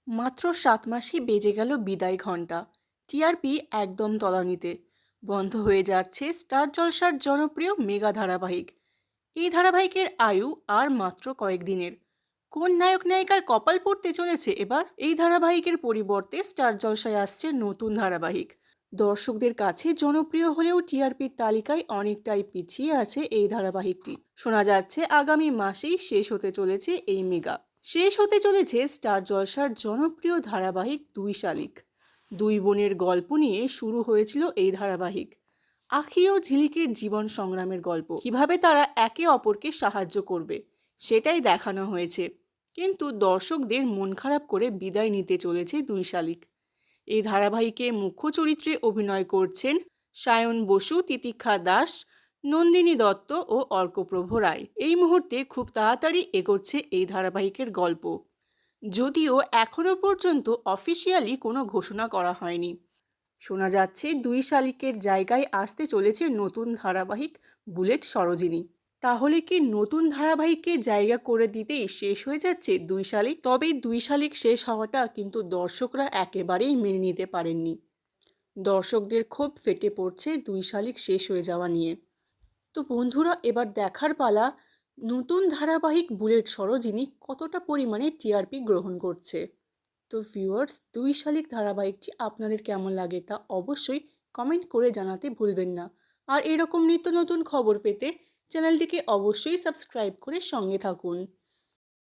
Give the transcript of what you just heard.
মাত্র ৭ মাসেই বেজে গেল বিদায় ঘণ্টা। টিআরপি একদম তলানিতে। বন্ধ হয়ে যাচ্ছে স্টার জলসার জনপ্রিয় মেগা ধারাবাহিক। এই ধারাবাহিকের আয়ু আর মাত্র কয়েকদিনের। কোন নায়ক নায়িকার কপাল পড়তে চলেছে এবার? এই ধারাবাহিকের পরিবর্তে স্টার জলসায় আসছে নতুন ধারাবাহিক। দর্শকদের কাছে জনপ্রিয় হলেও টিআরপির তালিকায় অনেকটাই পিছিয়ে আছে এই ধারাবাহিকটি। শোনা যাচ্ছে আগামী মাসেই শেষ হতে চলেছে এই মেগা। শেষ হতে চলেছে স্টার জলসার জনপ্রিয় ধারাবাহিক দুই শালিক। দুই বোনের গল্প নিয়ে শুরু হয়েছিল এই ধারাবাহিক। আখি ও ঝিলিকের জীবন সংগ্রামের গল্প, কিভাবে তারা একে অপরকে সাহায্য করবে সেটাই দেখানো হয়েছে। কিন্তু দর্শকদের মন খারাপ করে বিদায় নিতে চলেছে দুই শালিক। এই ধারাবাহিকে মুখ্য চরিত্রে অভিনয় করছেন সায়ন বসু, তিতিক্ষা দাস, নন্দিনী দত্ত ও অর্কপ্রভ রায়। এই মুহূর্তে খুব তাড়াতাড়ি এগোচ্ছে এই ধারাবাহিকের গল্প, যদিও এখনো পর্যন্ত অফিসিয়ালি কোনো ঘোষণা করা হয়নি। শোনা যাচ্ছে দুই শালিকের জায়গায় আসতে চলেছে নতুন ধারাবাহিক বুলেট সরোজিনী। তাহলে কি নতুন ধারাবাহিককে জায়গা করে দিতেই শেষ হয়ে যাচ্ছে দুই শালিক? তবে দুই শালিক শেষ হওয়াটা কিন্তু দর্শকরা একেবারেই মেনে নিতে পারেননি। দর্শকদের ক্ষোভ ফেটে পড়ছে দুই শালিক শেষ হয়ে যাওয়া নিয়ে। তো বন্ধুরা, এবার দেখার পালা নতুন ধারাবাহিক বুলেট সরোজিনী কতটা পরিমাণে টিআরপি গ্রহণ করছে। তো ভিউয়ার্স, দুই শালিক ধারাবাহিকটি আপনাদের কেমন লাগে তা অবশ্যই কমেন্ট করে জানাতে ভুলবেন না। আর এরকম নিত্য নতুন খবর পেতে চ্যানেলটিকে অবশ্যই সাবস্ক্রাইব করে সঙ্গে থাকুন।